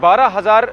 12,000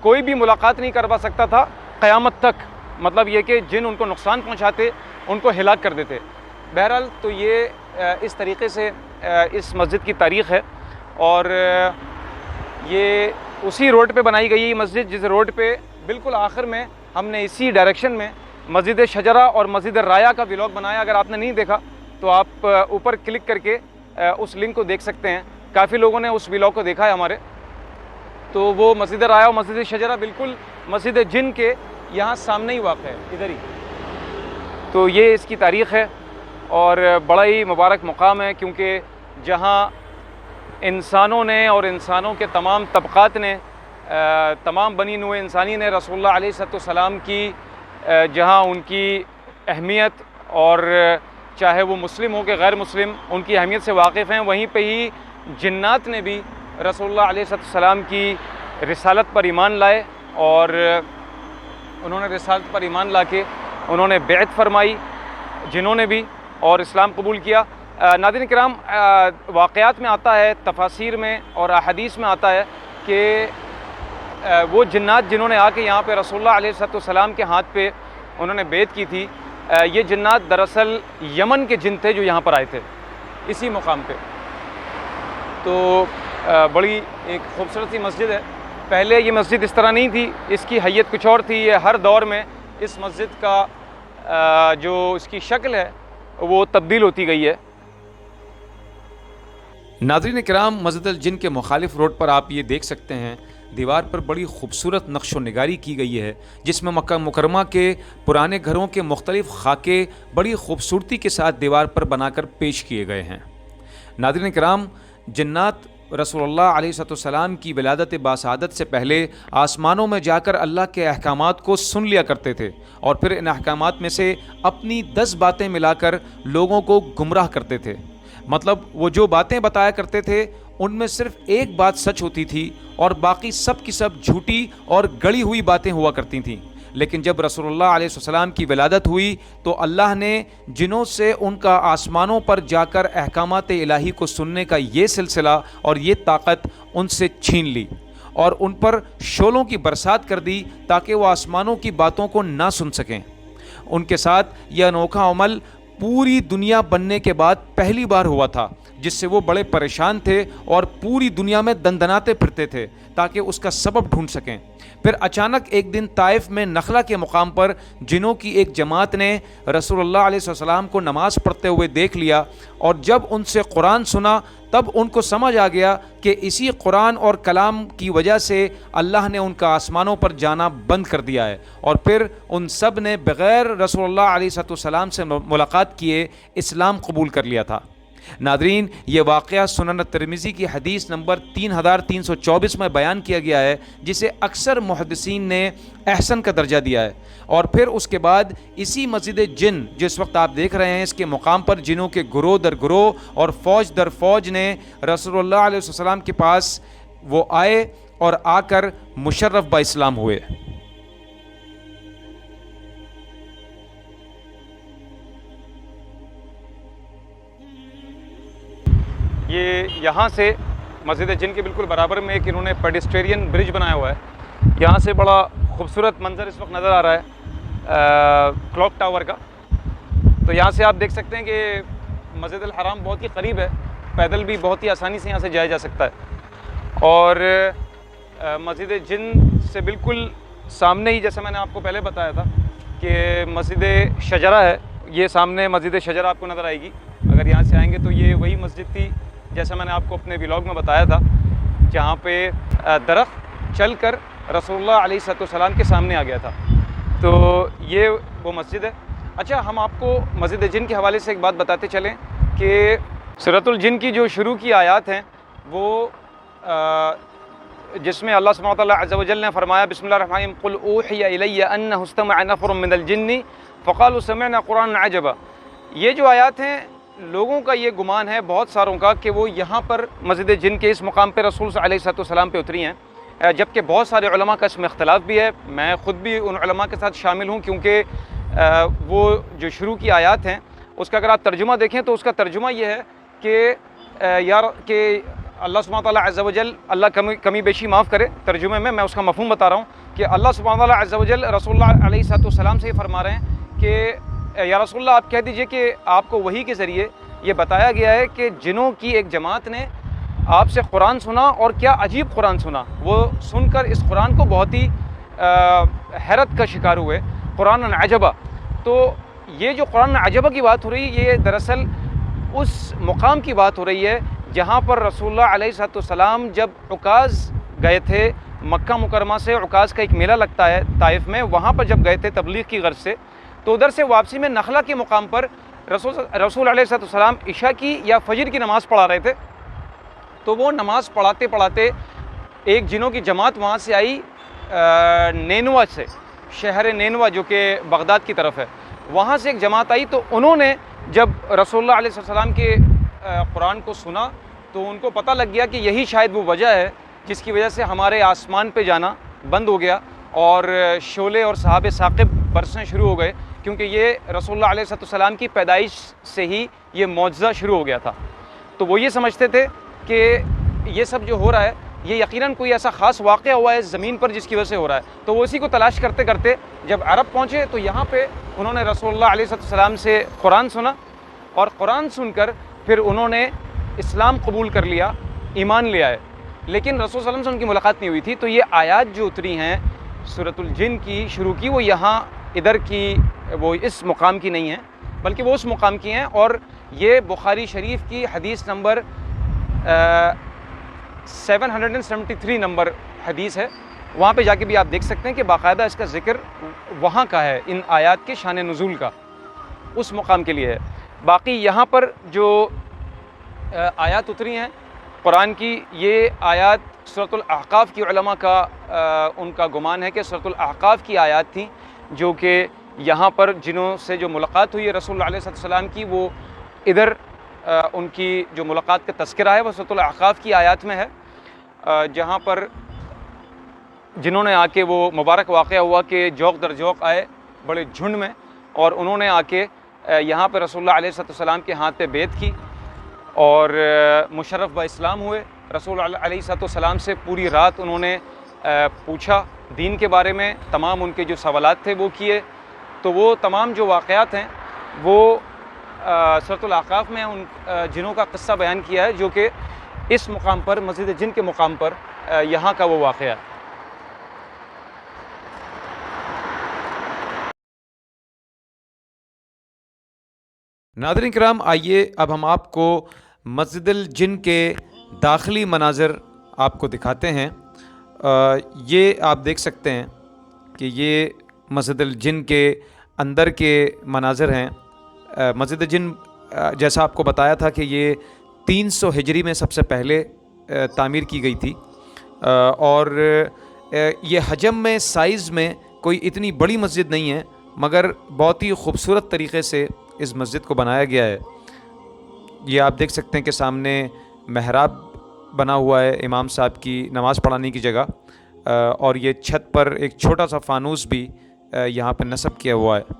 کوئی بھی ملاقات نہیں کروا سکتا تھا قیامت تک، مطلب یہ کہ جن ان کو نقصان پہنچاتے ان کو ہلاک کر دیتے۔ بہرحال تو یہ اس طریقے سے اس مسجد کی تاریخ ہے، اور یہ اسی روڈ پہ بنائی گئی مسجد جس روڈ پہ بالکل آخر میں ہم نے اسی ڈائریکشن میں مسجد شجرہ اور مسجد رایا کا ولاگ بنایا۔ اگر آپ نے نہیں دیکھا تو آپ اوپر کلک کر کے اس لنک کو دیکھ سکتے ہیں، کافی لوگوں نے اس ولاگ کو دیکھا ہے ہمارے۔ تو وہ مسجد رایا اور مسجد شجرہ بالکل مسجد جن کے یہاں سامنے ہی واقع ہے، ادھر ہی۔ تو یہ اس کی تاریخ ہے، اور بڑا ہی مبارک مقام ہے، کیونکہ جہاں انسانوں نے اور انسانوں کے تمام طبقات نے، تمام بنی نوع انسانی نے رسول اللہ علیہ السلام کی جہاں ان کی اہمیت، اور چاہے وہ مسلم ہو کہ غیر مسلم، ان کی اہمیت سے واقف ہیں، وہیں پہ ہی جنات نے بھی رسول اللہ علیہ السلام کی رسالت پر ایمان لائے، اور انہوں نے رسالت پر ایمان لا کے انہوں نے بیعت فرمائی، جنہوں نے بھی، اور اسلام قبول کیا۔ ناظرین کرام، واقعات میں آتا ہے، تفاسیر میں اور احادیث میں آتا ہے کہ وہ جنات جنہوں نے آ کے یہاں پہ رسول اللہ علیہ السلام کے ہاتھ پہ انہوں نے بیعت کی تھی، یہ جنات دراصل یمن کے جن تھے جو یہاں پر آئے تھے اسی مقام پہ۔ تو بڑی ایک خوبصورت سی مسجد ہے۔ پہلے یہ مسجد اس طرح نہیں تھی، اس کی حیت کچھ اور تھی۔ یہ ہر دور میں اس مسجد کا جو اس کی شکل ہے وہ تبدیل ہوتی گئی ہے۔ ناظرین کرام، مسجد الجن کے مخالف روڈ پر آپ یہ دیکھ سکتے ہیں، دیوار پر بڑی خوبصورت نقش و نگاری کی گئی ہے، جس میں مکہ مکرمہ کے پرانے گھروں کے مختلف خاکے بڑی خوبصورتی کے ساتھ دیوار پر بنا کر پیش کیے گئے ہیں۔ ناظرین کرام، جنات رسول اللہ علیہ السلام کی ولادت باسعادت سے پہلے آسمانوں میں جا کر اللہ کے احکامات کو سن لیا کرتے تھے، اور پھر ان احکامات میں سے اپنی 10 باتیں ملا کر لوگوں کو گمراہ کرتے تھے۔ مطلب وہ جو باتیں بتایا کرتے تھے ان میں صرف ایک بات سچ ہوتی تھی، اور باقی سب کی سب جھوٹی اور گڑی ہوئی باتیں ہوا کرتی تھیں۔ لیکن جب رسول اللہ علیہ السلام کی ولادت ہوئی تو اللہ نے جنوں سے ان کا آسمانوں پر جا کر احکامات الہی کو سننے کا یہ سلسلہ اور یہ طاقت ان سے چھین لی، اور ان پر شعلوں کی برسات کر دی تاکہ وہ آسمانوں کی باتوں کو نہ سن سکیں۔ ان کے ساتھ یہ انوکھا عمل پوری دنیا بننے کے بعد پہلی بار ہوا تھا، جس سے وہ بڑے پریشان تھے اور پوری دنیا میں دندناتے پھرتے تھے تاکہ اس کا سبب ڈھونڈ سکیں۔ پھر اچانک ایک دن طائف میں نخلہ کے مقام پر جنوں کی ایک جماعت نے رسول اللہ علیہ السلام کو نماز پڑھتے ہوئے دیکھ لیا، اور جب ان سے قرآن سنا تب ان کو سمجھ آ گیا کہ اسی قرآن اور کلام کی وجہ سے اللہ نے ان کا آسمانوں پر جانا بند کر دیا ہے، اور پھر ان سب نے بغیر رسول اللہ علیہ السلام سے ملاقات کیے اسلام قبول کر لیا تھا۔ ناظرین، یہ واقعہ سنن ترمذی کی حدیث نمبر 3324 میں بیان کیا گیا ہے، جسے اکثر محدثین نے احسن کا درجہ دیا ہے۔ اور پھر اس کے بعد اسی مسجد جن جس وقت آپ دیکھ رہے ہیں، اس کے مقام پر جنوں کے گروہ در گروہ اور فوج در فوج نے رسول اللہ علیہ السلام کے پاس وہ آئے اور آ کر مشرف با اسلام ہوئے۔ یہ یہاں سے مسجد جن کے بالکل برابر میں ایک انہوں نے پیڈسٹرین برج بنایا ہوا ہے، یہاں سے بڑا خوبصورت منظر اس وقت نظر آ رہا ہے کلاک ٹاور کا۔ تو یہاں سے آپ دیکھ سکتے ہیں کہ مسجد الحرام بہت ہی قریب ہے، پیدل بھی بہت ہی آسانی سے یہاں سے جایا جا سکتا ہے۔ اور مسجد جن سے بالکل سامنے ہی، جیسے میں نے آپ کو پہلے بتایا تھا کہ مسجد شجرہ ہے، یہ سامنے مسجد شجرہ آپ کو نظر آئے گی۔ اگر یہاں سے آئیں گے تو یہ وہی مسجد تھی جیسا میں نے آپ کو اپنے ولاگ میں بتایا تھا، جہاں پہ درخت چل کر رسول اللہ علیہ السلام کے سامنے آ گیا تھا۔ تو یہ وہ مسجد ہے۔ اچھا، ہم آپ کو مسجد جن کے حوالے سے ایک بات بتاتے چلیں کہ سورۃ الجن کی جو شروع کی آیات ہیں وہ جس میں اللہ سبحانہ وتعالیٰ عز و جل نے فرمایا بسم اللہ الرحمن الرحیم قل اوحی الی انہ استمع نفر من الجن فقالوا سمعنا قرآنا عجبا۔ یہ جو آیات ہیں، لوگوں کا یہ گمان ہے بہت ساروں کا کہ وہ یہاں پر مسجد جن کے اس مقام پہ رسول علیہ السلام پہ اتری ہیں، جبکہ بہت سارے علماء کا اس میں اختلاف بھی ہے۔ میں خود بھی ان علماء کے ساتھ شامل ہوں، کیونکہ وہ جو شروع کی آیات ہیں اس کا اگر آپ ترجمہ دیکھیں تو اس کا ترجمہ یہ ہے کہ اللہ سبحانہ تعالیٰ عز و جل، اللہ کمی بیشی معاف کرے ترجمے میں اس کا مفہوم بتا رہا ہوں کہ اللہ سبحانہ تعالیٰ عز و جل رسول اللہ علیہ السلام سے یہ فرما رہے ہیں کہ یا رسول اللہ آپ کہہ دیجئے کہ آپ کو وحی کے ذریعے یہ بتایا گیا ہے کہ جنوں کی ایک جماعت نے آپ سے قرآن سنا، اور کیا عجیب قرآن سنا، وہ سن کر اس قرآن کو بہت ہی حیرت کا شکار ہوئے، قرآن عجبہ۔ تو یہ جو قرآن عجبہ کی بات ہو رہی ہے، یہ دراصل اس مقام کی بات ہو رہی ہے جہاں پر رسول اللہ علیہ السلام جب عکاظ گئے تھے، مکہ مکرمہ سے عکاظ کا ایک میلہ لگتا ہے طائف میں، وہاں پر جب گئے تھے تبلیغ کی غرض سے، تو ادھر سے واپسی میں نخلہ کے مقام پر رسول علیہ السلام عشاء کی یا فجر کی نماز پڑھا رہے تھے۔ تو وہ نماز پڑھاتے پڑھاتے ایک جنوں کی جماعت وہاں سے آئی، نینوا سے، شہر نینوا جو کہ بغداد کی طرف ہے، وہاں سے ایک جماعت آئی۔ تو انہوں نے جب رسول اللہ علیہ السلام کے قرآن کو سنا تو ان کو پتہ لگ گیا کہ یہی شاید وہ وجہ ہے جس کی وجہ سے ہمارے آسمان پہ جانا بند ہو گیا اور شعلے اور سحاب ثاقب برسنے شروع ہو گئے، کیونکہ یہ رسول اللہ علیہ السلام کی پیدائش سے ہی یہ معجزہ شروع ہو گیا تھا۔ تو وہ یہ سمجھتے تھے کہ یہ سب جو ہو رہا ہے یہ یقیناً کوئی ایسا خاص واقعہ ہوا ہے زمین پر جس کی وجہ سے ہو رہا ہے۔ تو وہ اسی کو تلاش کرتے کرتے جب عرب پہنچے تو یہاں پہ انہوں نے رسول اللہ علیہ السلام سے قرآن سنا، اور قرآن سن کر پھر انہوں نے اسلام قبول کر لیا، ایمان لے آئے، لیکن رسول صلی اللہ علیہ وسلم سے ان کی ملاقات نہیں ہوئی تھی۔ تو یہ آیات جو اتری ہیں سورۃ الجن کی شروع کی، وہ یہاں ادھر کی، وہ اس مقام کی نہیں ہیں بلکہ وہ اس مقام کی ہیں، اور یہ بخاری شریف کی حدیث نمبر 773 نمبر حدیث ہے، وہاں پہ جا کے بھی آپ دیکھ سکتے ہیں کہ باقاعدہ اس کا ذکر وہاں کا ہے، ان آیات کے شان نزول کا اس مقام کے لیے ہے۔ باقی یہاں پر جو آیات اتری ہیں قرآن کی، یہ آیات سورۃ الاحقاف کی علماء کا ان کا گمان ہے کہ سورۃ الاحقاف کی آیات تھیں، جو کہ یہاں پر جنہوں سے جو ملاقات ہوئی ہے رسول اللہ علیہ السلام کی، وہ ادھر ان کی جو ملاقات کا تذکرہ ہے وہ سورۃ الاحقاف کی آیات میں ہے، جہاں پر جنہوں نے آ کے، وہ مبارک واقعہ ہوا کہ جوق در جوق آئے بڑے جھنڈ میں، اور انہوں نے آ کے یہاں پہ رسول اللہ علیہ السلام کے ہاتھ پہ بیعت کی اور مشرف با اسلام ہوئے۔ رسول اللہ علیہ السلام سے پوری رات انہوں نے پوچھا دین کے بارے میں، تمام ان کے جو سوالات تھے وہ کیے۔ تو وہ تمام جو واقعات ہیں وہ سورۃ الاحقاف میں ان جنوں کا قصہ بیان کیا ہے، جو کہ اس مقام پر، مسجد جن کے مقام پر یہاں کا وہ واقعہ ہے۔ ناظرین کرام، آئیے اب ہم آپ کو مسجد الجن کے داخلی مناظر آپ کو دکھاتے ہیں۔ یہ آپ دیکھ سکتے ہیں کہ یہ مسجد الجن کے اندر کے مناظر ہیں۔ مسجد الجن جیسا آپ کو بتایا تھا کہ یہ 300 ہجری میں سب سے پہلے تعمیر کی گئی تھی، اور یہ حجم میں، سائز میں کوئی اتنی بڑی مسجد نہیں ہے، مگر بہت ہی خوبصورت طریقے سے اس مسجد کو بنایا گیا ہے۔ یہ آپ دیکھ سکتے ہیں کہ سامنے محراب بنا ہوا ہے امام صاحب کی نماز پڑھانے کی جگہ، اور یہ چھت پر ایک چھوٹا سا فانوس بھی یہاں پہ نصب کیا ہوا ہے۔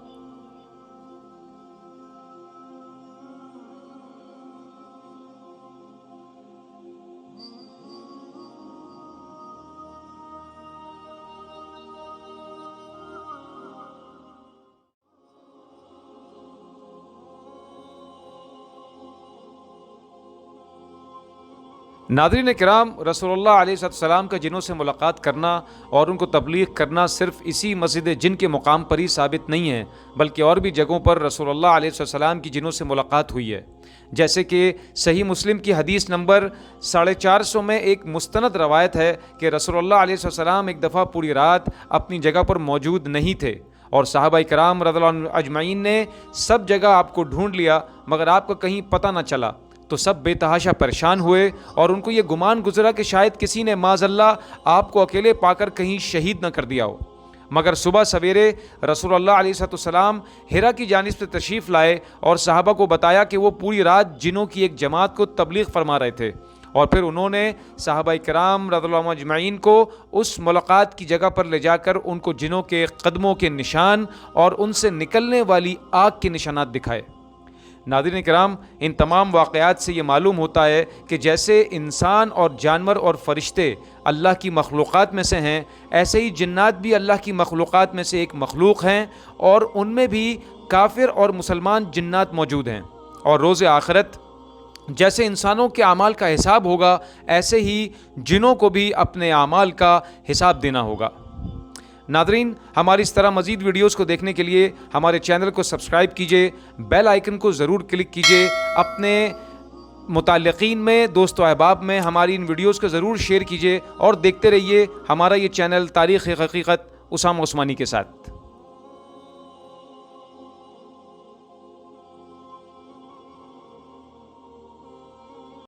ناظرین کرام، رسول اللہ علیہ السلام کا جنوں سے ملاقات کرنا اور ان کو تبلیغ کرنا صرف اسی مسجد جن کے مقام پر ہی ثابت نہیں ہے، بلکہ اور بھی جگہوں پر رسول اللہ علیہ السلام کی جنوں سے ملاقات ہوئی ہے۔ جیسے کہ صحیح مسلم کی حدیث نمبر 450 میں ایک مستند روایت ہے کہ رسول اللہ علیہ السلام ایک دفعہ پوری رات اپنی جگہ پر موجود نہیں تھے، اور صحابہ کرام رضی اللہ عنہم اجمعین نے سب جگہ آپ کو ڈھونڈ لیا، مگر آپ کو کہیں پتہ نہ چلا۔ تو سب بے تحاشا پریشان ہوئے، اور ان کو یہ گمان گزرا کہ شاید کسی نے معاذ اللہ آپ کو اکیلے پا کر کہیں شہید نہ کر دیا ہو۔ مگر صبح سویرے رسول اللہ علیہ السلام حرا کی جانب سے تشریف لائے اور صحابہ کو بتایا کہ وہ پوری رات جنوں کی ایک جماعت کو تبلیغ فرما رہے تھے، اور پھر انہوں نے صحابہ کرام رضی اللہ عنہم اجمعین کو اس ملاقات کی جگہ پر لے جا کر ان کو جنوں کے قدموں کے نشان اور ان سے نکلنے والی آگ کے نشانات دکھائے۔ ناظرین کرام، ان تمام واقعات سے یہ معلوم ہوتا ہے کہ جیسے انسان اور جانور اور فرشتے اللہ کی مخلوقات میں سے ہیں، ایسے ہی جنات بھی اللہ کی مخلوقات میں سے ایک مخلوق ہیں، اور ان میں بھی کافر اور مسلمان جنات موجود ہیں۔ اور روز آخرت جیسے انسانوں کے اعمال کا حساب ہوگا، ایسے ہی جنوں کو بھی اپنے اعمال کا حساب دینا ہوگا۔ ناظرین، ہماری اس طرح مزید ویڈیوز کو دیکھنے کے لیے ہمارے چینل کو سبسکرائب کیجئے، بیل آئیکن کو ضرور کلک کیجئے، اپنے متعلقین میں، دوست و احباب میں ہماری ان ویڈیوز کو ضرور شیئر کیجئے، اور دیکھتے رہیے ہمارا یہ چینل تاریخ حقیقت اسامہ عثمانی کے ساتھ۔